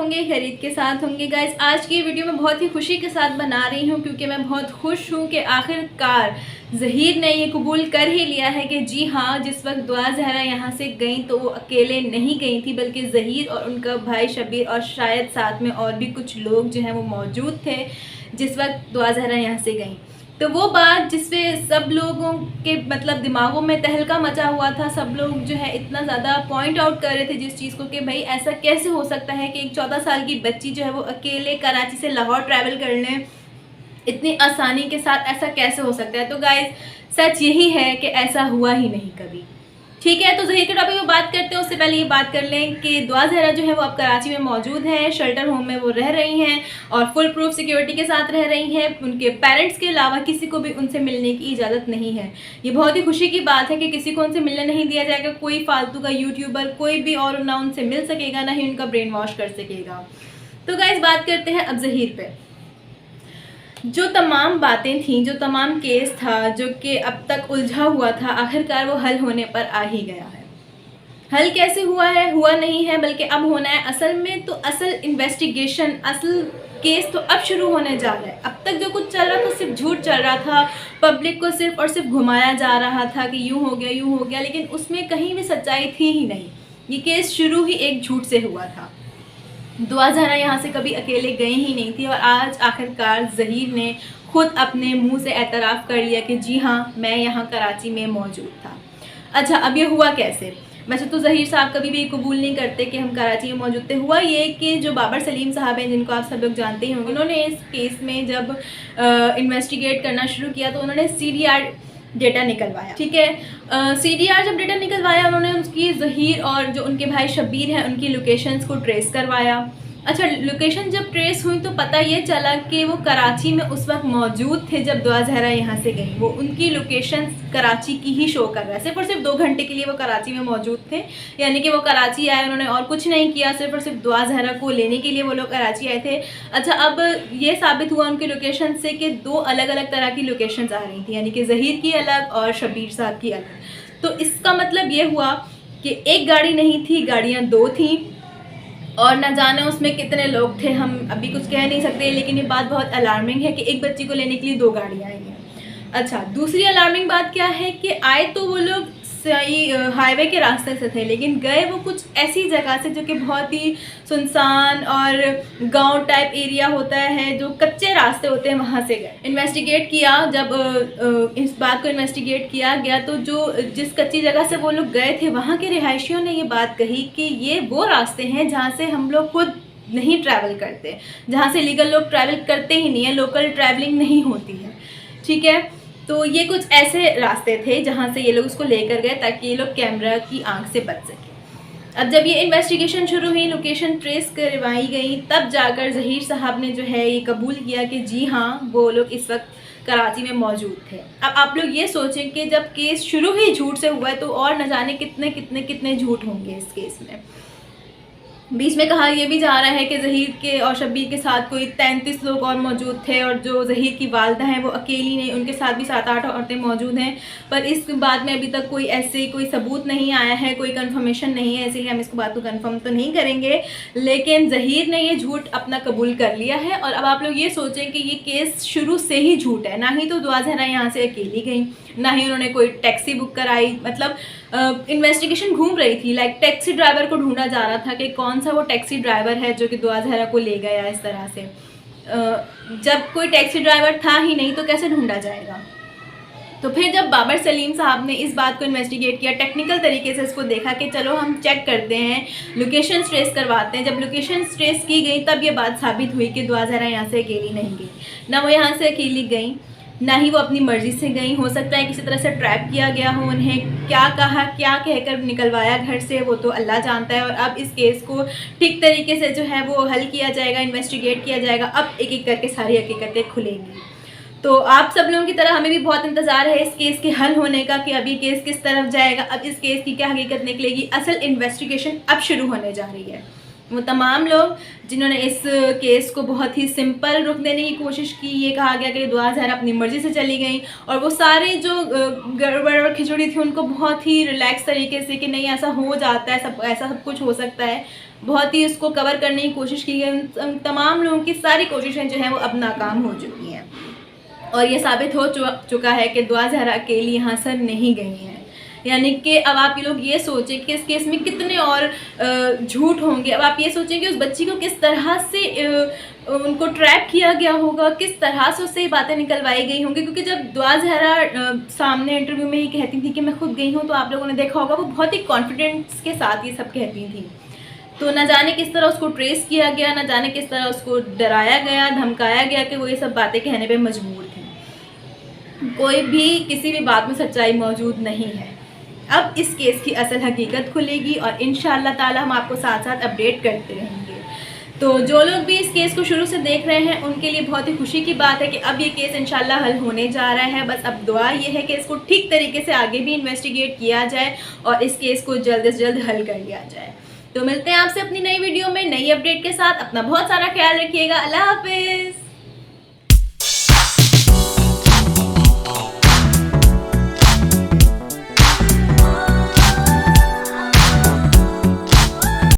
होंगे, खरीद के साथ होंगे। गाइज आज की वीडियो में बहुत ही खुशी के साथ बना रही हूँ क्योंकि मैं बहुत खुश हूँ कि आखिरकार ज़हीर ने ये कबूल कर ही लिया है कि जी हाँ, जिस वक्त दुआ ज़हरा यहाँ से गई तो वो अकेले नहीं गई थी, बल्कि ज़हीर और उनका भाई शबीर और शायद साथ में और भी कुछ लोग जो हैं वो मौजूद थे जिस वक्त दुआ ज़हरा यहाँ से गई। तो वो बात जिसपे सब लोगों के मतलब दिमागों में तहलका मचा हुआ था, सब लोग जो है इतना ज़्यादा पॉइंट आउट कर रहे थे जिस चीज़ को कि भाई ऐसा कैसे हो सकता है कि एक 14 साल की बच्ची जो है वो अकेले कराची से लाहौर ट्रैवल कर लें इतनी आसानी के साथ, ऐसा कैसे हो सकता है। तो गाइज सच यही है कि ऐसा हुआ ही नहीं कभी। ठीक है, तो ज़हीर के टॉपिक में बात करते हैं। उससे पहले ये बात कर लें कि दुआ ज़हरा जो है वो अब कराची में मौजूद है, शेल्टर होम में वो रह रही हैं और फुल प्रूफ सिक्योरिटी के साथ रह रही हैं। उनके पेरेंट्स के अलावा किसी को भी उनसे मिलने की इजाज़त नहीं है। ये बहुत ही खुशी की बात है कि किसी को उनसे मिलने नहीं दिया जाएगा। कोई फालतू का यूट्यूबर कोई भी और ना उनसे मिल सकेगा, ना ही उनका ब्रेन वॉश कर सकेगा। तो गाइस बात करते हैं अब ज़हीर पे। जो तमाम बातें थीं, जो तमाम केस था जो कि अब तक उलझा हुआ था, आखिरकार वो हल होने पर आ ही गया है। हल कैसे हुआ है? हुआ नहीं है बल्कि अब होना है। असल में तो असल इन्वेस्टिगेशन, असल केस तो अब शुरू होने जा रहा है। अब तक जो कुछ चल रहा था सिर्फ झूठ चल रहा था, पब्लिक को सिर्फ और सिर्फ घुमाया जा रहा था कि यूँ हो गया यूँ हो गया, लेकिन उसमें कहीं भी सच्चाई थी ही नहीं। ये केस शुरू ही एक झूठ से हुआ था। दुआ ज़हरा यहाँ से कभी अकेले गई ही नहीं थी और आज आखिरकार ज़हीर ने खुद अपने मुंह से एतराफ़ कर लिया कि जी हाँ, मैं यहाँ कराची में मौजूद था। अच्छा, अब ये हुआ कैसे? वैसे तो ज़हीर साहब कभी भी कबूल नहीं करते कि हम कराची में मौजूद थे। हुआ ये कि जो बाबर सलीम साहब हैं, जिनको आप सब लोग जानते ही होंगे, उन्होंने इस केस में जब इन्वेस्टिगेट करना शुरू किया तो उन्होंने CDR डेटा निकलवाया। ठीक है, CDR जब डेटा निकलवाया उन्होंने उसकी ज़हीर और जो उनके भाई शबीर हैं उनकी लोकेशंस को ट्रेस करवाया। अच्छा, लोकेशन जब ट्रेस हुई तो पता ये चला कि वो कराची में उस वक्त मौजूद थे जब दुआ ज़हरा यहाँ से गई। वो उनकी लोकेशन कराची की ही शो कर रहा है। सिर्फ और सिर्फ 2 घंटे के लिए वो कराची में मौजूद थे, यानी कि वो कराची आए, उन्होंने और कुछ नहीं किया, सिर्फ और सिर्फ दुआ ज़हरा को लेने के लिए वो लोग कराची आए थे। अच्छा, अब ये साबित हुआ उनकी लोकेशन से कि 2 अलग अलग तरह की लोकेशंस आ रही थी, यानी कि ज़हीर की अलग और शबीर साहब की अलग। तो इसका मतलब ये हुआ कि एक गाड़ी नहीं थी, गाड़ियाँ 2 थीं और न जाने उसमें कितने लोग थे, हम अभी कुछ कह नहीं सकते। लेकिन ये बात बहुत अलार्मिंग है कि एक बच्ची को लेने के लिए 2 गाड़ियाँ आई हैं। अच्छा, दूसरी अलार्मिंग बात क्या है कि आए तो वो लोग सही हाईवे के रास्ते से थे, लेकिन गए वो कुछ ऐसी जगह से जो कि बहुत ही सुनसान और गांव टाइप एरिया होता है, जो कच्चे रास्ते होते हैं, वहाँ से गए। इन्वेस्टिगेट किया, जब इस बात को इन्वेस्टिगेट किया गया तो जिस कच्ची जगह से वो लोग गए थे वहाँ के रिहायशियों ने ये बात कही कि ये वो रास्ते हैं जहाँ से हम लोग खुद नहीं ट्रैवल करते, जहाँ से लीगल लोग ट्रैवल करते ही नहीं है, लोकल ट्रैवलिंग नहीं होती है। ठीक है, तो ये कुछ ऐसे रास्ते थे जहाँ से ये लोग उसको लेकर गए ताकि ये लोग कैमरा की आंख से बच सके। अब जब ये इन्वेस्टिगेशन शुरू हुई, लोकेशन ट्रेस करवाई गई, तब जाकर ज़हीर साहब ने जो है ये कबूल किया कि जी हाँ, वो लोग इस वक्त कराची में मौजूद थे। अब आप लोग ये सोचें कि जब केस शुरू ही झूठ से हुआ है तो और न जाने कितने कितने कितने झूठ होंगे इस केस में। बीच में कहा यह भी जा रहा है कि ज़हीर के और शबीर के साथ कोई 33 लोग और मौजूद थे और जो ज़हीर की वालदा हैं वो अकेली नहीं, उनके साथ भी 7-8 औरतें मौजूद हैं। पर इस बात में अभी तक कोई सबूत नहीं आया है, कोई कंफर्मेशन नहीं है, इसीलिए हम इसको बात को कंफर्म तो नहीं करेंगे। लेकिन ज़हीर ने ये झूठ अपना कबूल कर लिया है। और अब आप लोग ये सोचें कि ये केस शुरू से ही झूठ है। ना ही तो दुआ ज़हरा यहाँ से अकेली गई, ना ही उन्होंने कोई टैक्सी बुक कराई। मतलब इन्वेस्टिगेशन घूम रही थी, लाइक टैक्सी ड्राइवर को ढूंढा जा रहा था कि कौन सा वो टैक्सी ड्राइवर है जो कि दुआ ज़हरा को ले गया इस तरह से। जब कोई टैक्सी ड्राइवर था ही नहीं तो कैसे ढूंढा जाएगा? तो फिर जब बाबर सलीम साहब ने इस बात को इन्वेस्टिगेट किया, टेक्निकल तरीके से इसको देखा कि चलो हम चेक करते हैं, लोकेशन ट्रेस करवाते हैं। जब लोकेशन ट्रेस की गई तब ये बात साबित हुई कि दुआ ज़हरा यहाँ से अकेली नहीं गई। ना वो यहाँ से अकेली गई, ना ही वो अपनी मर्ज़ी से गई। हो सकता है किसी तरह से ट्रैप किया गया हो उन्हें, क्या कहा क्या कहकर निकलवाया घर से वो तो अल्लाह जानता है। और अब इस केस को ठीक तरीके से जो है वो हल किया जाएगा, इन्वेस्टिगेट किया जाएगा। अब एक एक करके सारी हकीकतें खुलेंगी। तो आप सब लोगों की तरह हमें भी बहुत इंतज़ार है इस केस के हल होने का कि अब ये केस किस तरफ जाएगा, अब इस केस की क्या हकीकत निकलेगी। असल इन्वेस्टिगेशन अब शुरू होने जा रही है। वो तमाम लोग जिन्होंने इस केस को बहुत ही सिंपल रुख देने की कोशिश की, ये कहा गया कि दुआ ज़हरा अपनी मर्ज़ी से चली गई, और वो सारे जो गड़बड़ और खिचड़ी थी उनको बहुत ही रिलैक्स तरीके से कि नहीं ऐसा हो जाता है, ऐसा सब कुछ हो सकता है, बहुत ही उसको कवर करने की कोशिश की गई। उन तमाम लोगों की सारी कोशिशें जो हैं वो अब नाकाम हो चुकी हैं और ये साबित हो चुका है कि दुआ ज़हरा अकेली यहाँ से नहीं गई हैं। यानी कि अब आप ये लोग ये सोचें कि इस केस में कितने और झूठ होंगे। अब आप ये सोचें कि उस बच्ची को किस तरह से उनको ट्रैप किया गया होगा, किस तरह से उससे ये बातें निकलवाई गई होंगी। क्योंकि जब दुआ ज़हरा सामने इंटरव्यू में ही कहती थी कि मैं खुद गई हूँ, तो आप लोगों ने देखा होगा वो बहुत ही कॉन्फिडेंस के साथ ये सब कहती थी। तो न जाने किस तरह उसको ट्रेस किया गया, न जाने किस तरह उसको डराया गया, धमकाया गया कि वो ये सब बातें कहने पे मजबूर थी। कोई भी किसी भी बात में सच्चाई मौजूद नहीं है। अब इस केस की असल हकीकत खुलेगी और इंशाअल्लाह ताला हम आपको साथ साथ अपडेट करते रहेंगे। तो जो लोग भी इस केस को शुरू से देख रहे हैं उनके लिए बहुत ही खुशी की बात है कि अब ये केस इंशाल्लाह हल होने जा रहा है। बस अब दुआ ये है कि इसको ठीक तरीके से आगे भी इन्वेस्टिगेट किया जाए और इस केस को जल्द से जल्द हल कर लिया जाए। तो मिलते हैं आपसे अपनी नई वीडियो में नई अपडेट के साथ। अपना बहुत सारा ख्याल रखिएगा। अल्लाह हाफिज़।